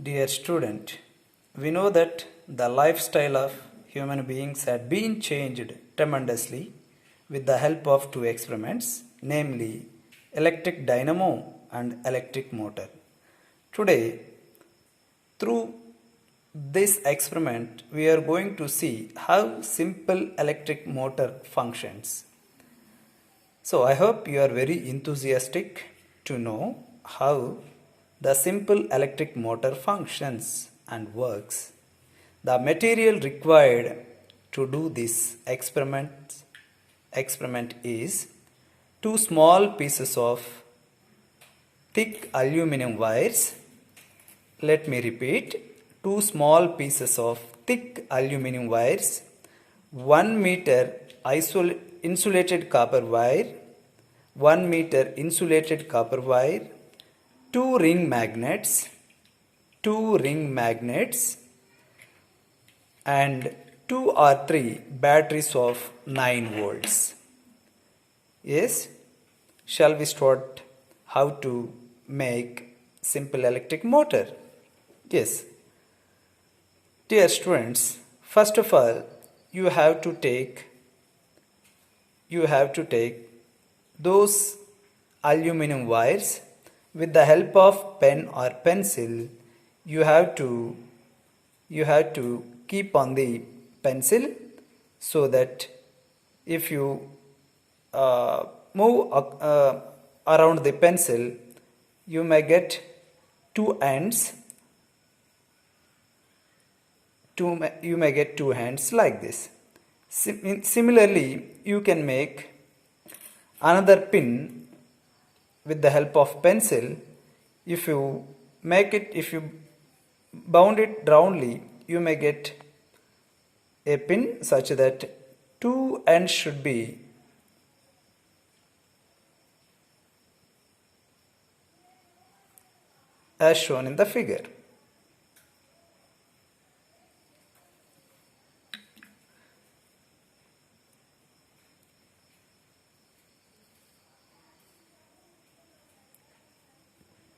Dear student, we know that the lifestyle of human beings had been changed tremendously with the help of two experiments, namely electric dynamo and electric motor. Today, through this experiment, we are going to see how simple electric motor functions. So I hope you are very enthusiastic to know how the simple electric motor functions and works. The material required to do this experiment is two small pieces of thick aluminum wires. Let me repeat, two small pieces of thick aluminum wires, 1 meter insulated copper wire, 1 meter insulated copper wire, two ring magnets, and 2 or 3 batteries of 9 volts. Yes, shall we start how to make simple electric motor? Yes. Dear students, first of all, you have to take those aluminum wires with the help of pen or pencil. You have to keep on the pencil so that if you move around the pencil, you may get two ends. You may get two hands like this. Similarly, you can make another pin with the help of pencil. If you bound it roundly, you may get a pin such that two ends should be as shown in the figure.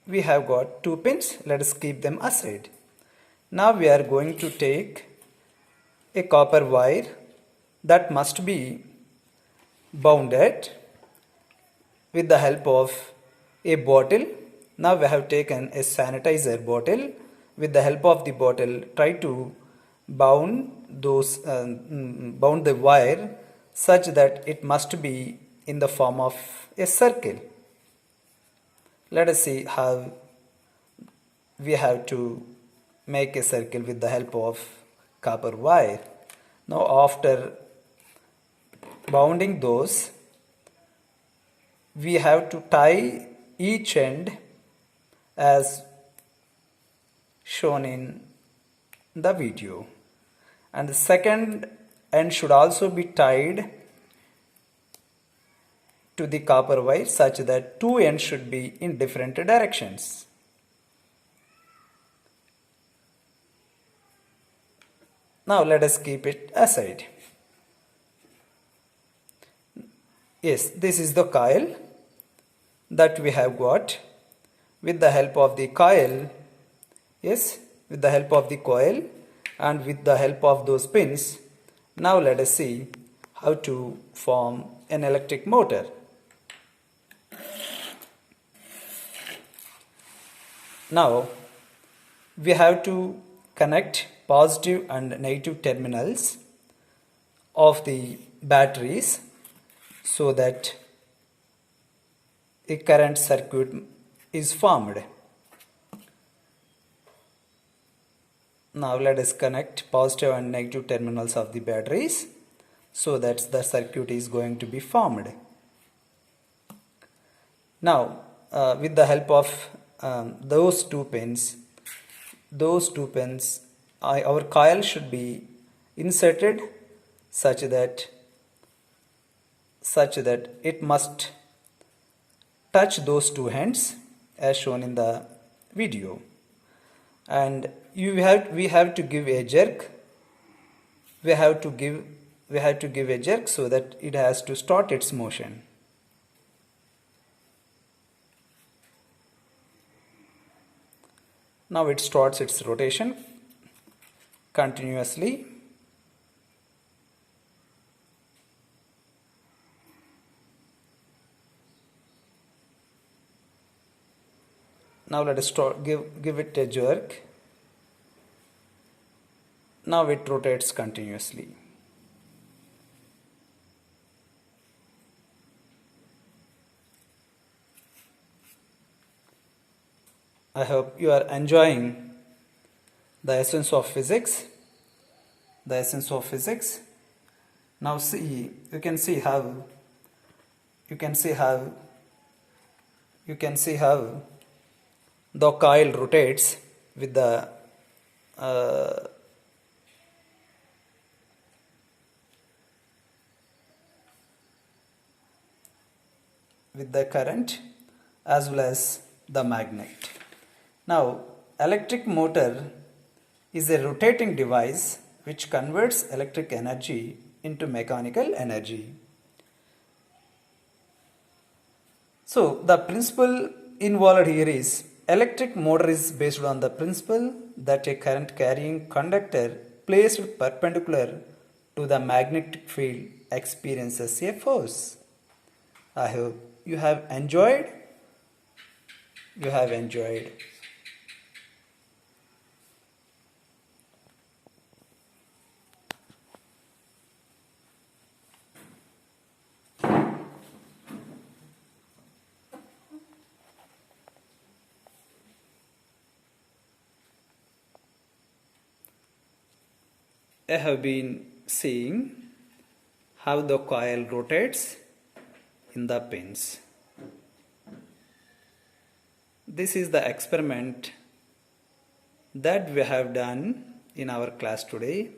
We have got two pins. Let us keep them aside. Now we are going to take a copper wire that must be bounded with the help of a bottle. Now we have taken a sanitizer bottle. With the help of the bottle, try to bound the wire such that it must be in the form of a circle. Let us see how we have to make a circle with the help of copper wire. Now after bounding those, we have to tie each end as shown in the video, and the second end should also be tied to the copper wire such that two ends should be in different directions. Now let us keep it aside. Yes, this is the coil that we have got. With the help of the coil, with the help of the coil and with the help of those pins, now let us see how to form an electric motor. Now we have to connect positive and negative terminals of the batteries so that a current circuit is formed. Now let us connect positive and negative terminals of the batteries so that the circuit is going to be formed. Now with the help of those two pins, our coil should be inserted such that it must touch those two ends as shown in the video, and we have to give a jerk. We have to give a jerk so that it has to start its motion. Now it starts its rotation continuously. Now let us start, give it a jerk. Now it rotates continuously. I hope you are enjoying the essence of physics. The essence of physics. Now see, you can see how the coil rotates with the uh, current as well as the magnet. Now, electric motor is a rotating device which converts electric energy into mechanical energy. So, the principle involved here is electric motor is based on the principle that a current carrying conductor placed perpendicular to the magnetic field experiences a force. I hope you have enjoyed. You have enjoyed. I have been seeing how the coil rotates in the pins. This is the experiment that we have done in our class today.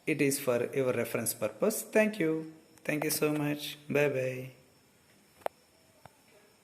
It is for your reference purpose. Thank you. Thank you so much. Bye bye.